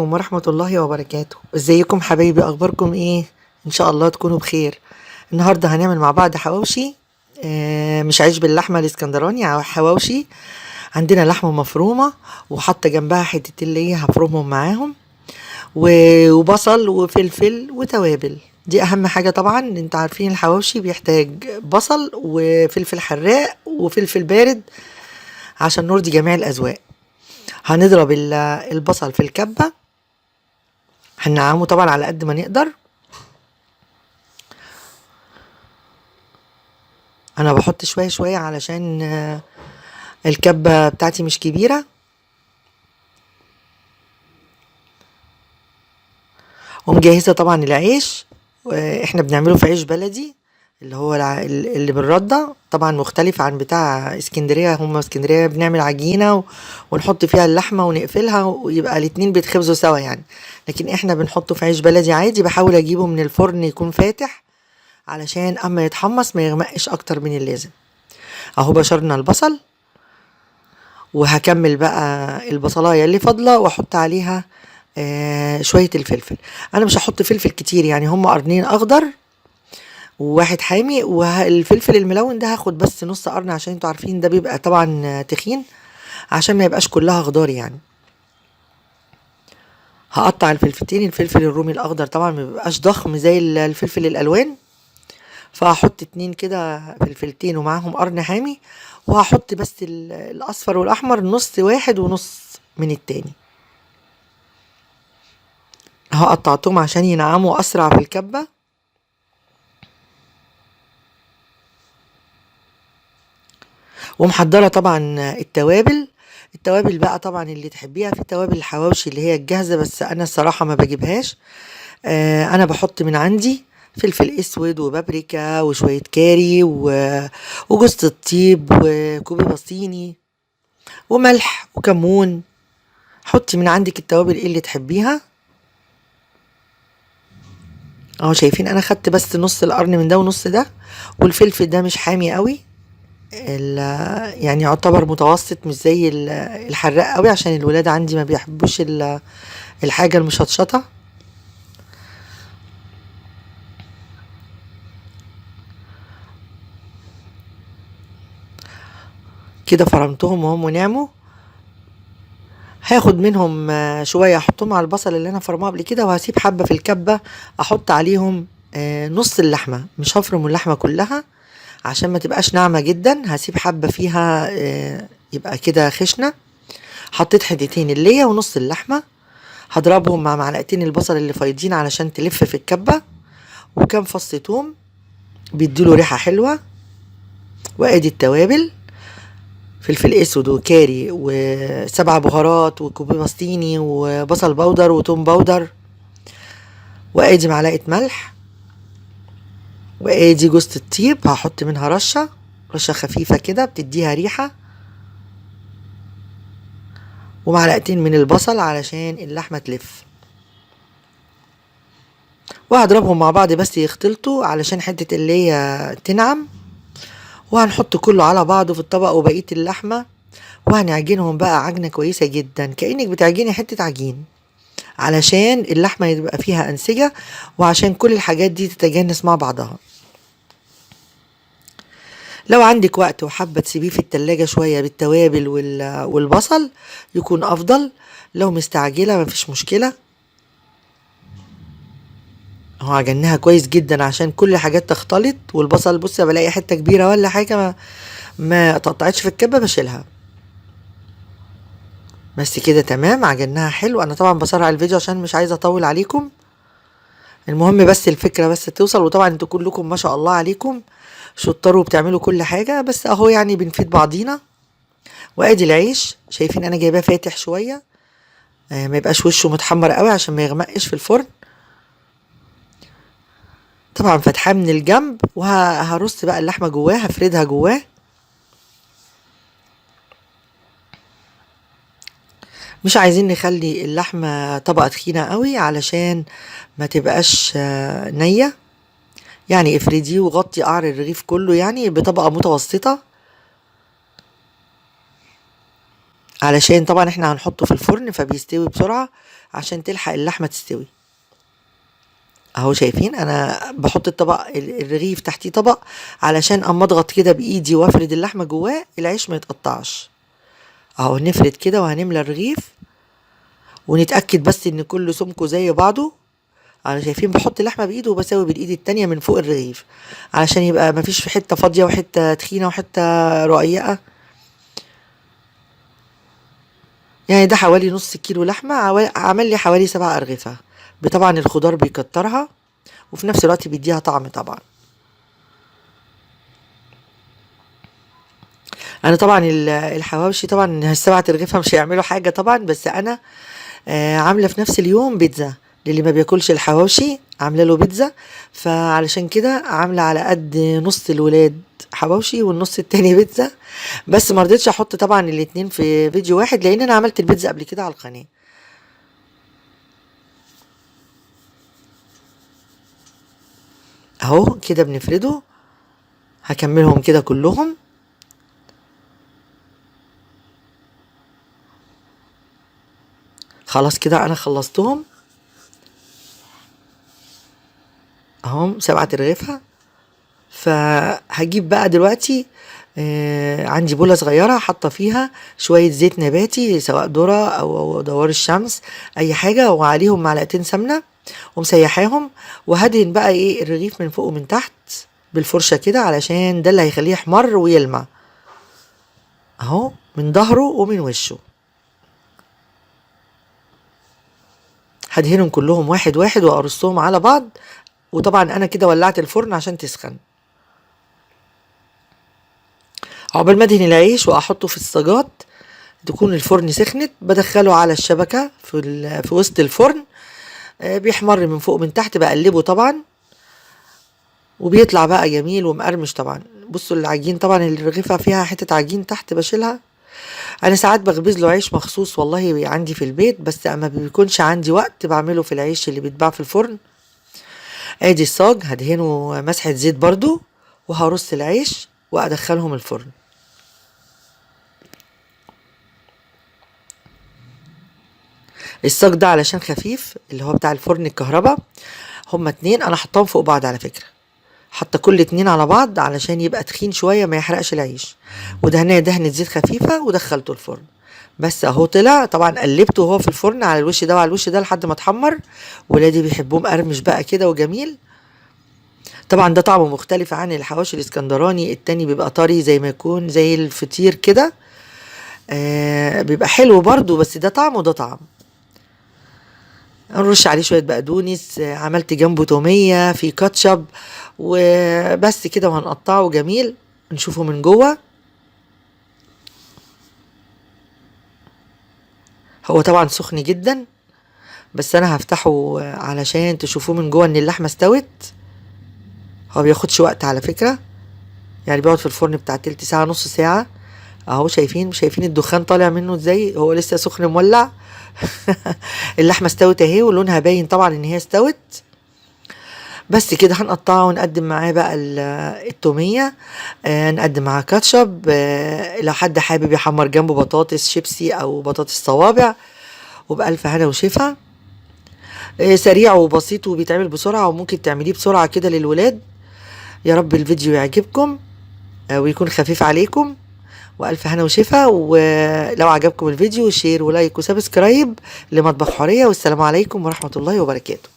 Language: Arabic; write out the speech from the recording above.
ورحمة الله وبركاته. ازيكم حبايبي، اخباركم ايه؟ ان شاء الله تكونوا بخير. النهارده هنعمل مع بعض حواوشي. مش عيش باللحمه الاسكندراني، حواوشي. عندنا لحمه مفرومه وحاطه جنبها حتتين اللي هي هفرمهم معاهم، وبصل وفلفل وتوابل. دي اهم حاجه طبعا. انتوا عارفين الحواوشي بيحتاج بصل وفلفل حراق وفلفل بارد عشان نرضي جميع الاذواق. هنضرب البصل في الكبه، هننعمه طبعا على قد ما نقدر. انا بحط شويه شويه علشان الكبه بتاعتي مش كبيره. ومجهزه طبعا العيش. احنا بنعمله في عيش بلدي، اللي هو اللي بالرده، طبعا مختلف عن بتاع اسكندريه. هم اسكندريه بنعمل عجينه ونحط فيها اللحمه ونقفلها ويبقى الاتنين بيتخبزوا سوا يعني. لكن احنا بنحطه في عيش بلدي عادي. بحاول اجيبه من الفرن يكون فاتح علشان اما يتحمص ما يغمقش اكتر من اللازم. اهو بشرنا البصل، وهكمل بقى البصلايه اللي فاضله واحط عليها شويه الفلفل. انا مش هحط فلفل كتير، يعني هم قرنين اخضر وواحد حامي، والفلفل الملون ده هاخد بس نص قرن عشان انتوا عارفين ده بيبقى طبعا تخين، عشان ما يبقاش كلها خضار يعني. هقطع الفلفلتين. الفلفل الرومي الاخضر طبعا ما بيبقاش ضخم زي الفلفل الالوان، فهحط اتنين كده فلفلتين ومعاهم قرن حامي. وهحط بس الاصفر والاحمر، نص واحد ونص من التاني. قطعتهم عشان ينعموا اسرع في الكبه. ومحضره طبعا التوابل. التوابل بقى طبعا اللي تحبيها، في توابل الحواوشي اللي هي الجاهزه، بس انا الصراحه ما بجيبهاش. انا بحط من عندي فلفل اسود وبابريكا وشويه كاري وجوز الطيب وكوبيبه صيني وملح وكمون. حطي من عندك التوابل ايه اللي تحبيها. اهو شايفين انا خدت بس نص القرن من ده ونص ده. والفلفل ده مش حامي قوي، يعني يعتبر متوسط، مش زي الحراق قوي، عشان الولاد عندي ما بيحبوش الحاجة المشطشطة. كده فرمتهم وهم نعموا. هاخد منهم شوية احطهم على البصل اللي انا فرماه قبل كده، وهسيب حبة في الكبة احط عليهم نص اللحمة. مش هفرم اللحمة كلها عشان ما تبقاش ناعمة جدا، هسيب حبة فيها يبقى كده خشنة. حطيت حتتين اللية ونص اللحمة، هضربهم مع معلقتين البصل اللي فايضين علشان تلف في الكبة، وكام فص توم بيديله ريحة حلوة. وادي التوابل: فلفل اسود وكاري وسبع بهارات وكوبي بسطيني وبصل بودر وتوم بودر. وادي معلقة ملح. وادي جوزة الطيب، هحط منها رشة رشة خفيفة كده بتديها ريحة. ومعلقتين من البصل علشان اللحمة تلف. وهضربهم مع بعض بس يختلطوا علشان حتة اللي هي تنعم. وهنحط كله على بعضه في الطبق وبقية اللحمة، وهنعجنهم بقى عجنة كويسة جدا، كأنك بتعجني حتة عجين، علشان اللحمة يبقى فيها أنسجة، وعشان كل الحاجات دي تتجانس مع بعضها. لو عندك وقت وحابة تسيبيه في التلاجة شوية بالتوابل والبصل يكون أفضل. لو مستعجلة مفيش مشكلة. اهو عجناها كويس جدا عشان كل الحاجات تختلط. والبصل بصي بلاقي حتة كبيرة ولا حاجة ما تقطعتش في الكبة بشيلها. بس كده تمام، عجناها حلو. انا طبعا بسرع الفيديو عشان مش عايزة اطول عليكم. المهم بس الفكرة بس توصل. وطبعا انتوا كلكم ما شاء الله عليكم شطار وبتعملوا كل حاجة، بس اهو يعني بنفيد بعضينا. وادي العيش، شايفين انا جايباه فاتح شوية، ما يبقاش وشه متحمر قوي عشان ما يغمقش في الفرن. طبعا فاتحاه من الجنب، وهرص بقى اللحمة جواه، هفردها جواه. مش عايزين نخلي اللحمة طبقة تخينة قوي علشان ما تبقاش نية. يعني افرديه وغطي قعر الرغيف كله يعني بطبقة متوسطة. علشان طبعا احنا هنحطه في الفرن فبيستوي بسرعة عشان تلحق اللحمة تستوي. اهو شايفين انا بحط الطبق الرغيف تحتيه طبق علشان اما اضغط كده بايدي وافرد اللحمة جواه العيش ما يتقطعش. اهو نفرد كده وهنملى الرغيف ونتأكد بس ان كله سمكه زي بعضه. انا شايفين بحط اللحمة بايده وبساوي بالايد التانية من فوق الرغيف علشان يبقى مفيش في حتة فاضية وحتة تخينة وحتة رقيقة. يعني ده حوالي نص كيلو لحمة عمل لي حوالي 7 أرغفة. طبعا الخضار بيكترها وفي نفس الوقت بيديها طعم طبعا. انا طبعا الحواوشي طبعا ال7 أرغفة مش هيعملوا حاجة طبعا، بس انا عاملة في نفس اليوم بيتزا للي ما بياكلش الحواوشي، عاملة له بيتزا. فعلشان كده عاملة على قد نص الولاد حواوشي والنص التاني بيتزا. بس ما رضيتش احط طبعا الاتنين في فيديو واحد لان انا عملت البيتزا قبل كده على القناة. اهو كده بنفرده، هكملهم كده كلهم. خلاص كده انا خلصتهم اهم 7 أرغفة. فهجيب بقى دلوقتي عندي بولة صغيرة حاطة فيها شوية زيت نباتي سواء ذرة أو دوار الشمس أي حاجة، وعليهم معلقتين سمنة ومسيحاهم. وهدهن بقى ايه الرغيف من فوق ومن تحت بالفرشة كده علشان ده اللي هيخليه يحمر ويلمع. اهو من ظهره ومن وشه هدهنهم كلهم واحد واحد وارصهم على بعض. وطبعا انا كده ولعت الفرن عشان تسخن. عقبال ما ادهن العيش واحطه في الصاجات تكون الفرن سخنت، بدخله على الشبكة في وسط الفرن. بيحمر من فوق من تحت، بقلبه طبعا وبيطلع بقى جميل ومقرمش طبعا. بصوا العجين طبعا الرغيفة فيها حتة عجين تحت بشيلها. انا ساعات بخبز له عيش مخصوص والله عندي في البيت، بس اما بيكونش عندي وقت بعمله في العيش اللي بيتباع في الفرن. ادي الصاج هدهنه مسحة زيت برضو وهرص العيش وادخلهم الفرن. الصاج ده علشان خفيف اللي هو بتاع الفرن الكهرباء، هما 2 انا حطاهم فوق بعض على فكرة، حتى كل 2 على بعض علشان يبقى تخين شوية ما يحرقش العيش. ودهناه دهنة زيت خفيفة ودخلته الفرن. بس اهو طلع طبعا قلبته وهو في الفرن على الوش ده وعلى الوش ده لحد ما اتحمر. ولادي بيحبوه مقرمش بقى كده وجميل. طبعا ده طعمه مختلف عن الحواوشي الاسكندراني التاني، بيبقى طري زي ما يكون زي الفطير كده. بيبقى حلو برضو، بس ده طعم وده طعم. نرش عليه شوية بقدونس، عملت جنبه تومية في كاتشب وبس كده، وهنقطعه جميل نشوفه من جوه. هو طبعا سخن جدا بس انا هفتحه علشان تشوفوه من جوه ان اللحمة استوت. هو بياخدش وقت على فكرة، يعني بيقعد في الفرن بتاع تلت ساعة نص ساعة. اهو شايفين الدخان طالع منه ازاي، هو لسه سخن مولع. اللحمة استوت اهي ولونها باين طبعا ان هي استوت. بس كده هنقطعه ونقدم معاه بقى التومية. نقدم معاه كاتشب. لو حد حابب يحمر جنبه بطاطس شيبسي او بطاطس صوابع، وبألف هنا وشفا. سريع وبسيط وبيتعمل بسرعة وممكن تعمليه بسرعة كده للولاد. يا رب الفيديو يعجبكم ويكون خفيف عليكم، وألف هنا وشفا. ولو عجبكم الفيديو شير ولايك وسبسكرايب لمطبخ حورية، والسلام عليكم ورحمة الله وبركاته.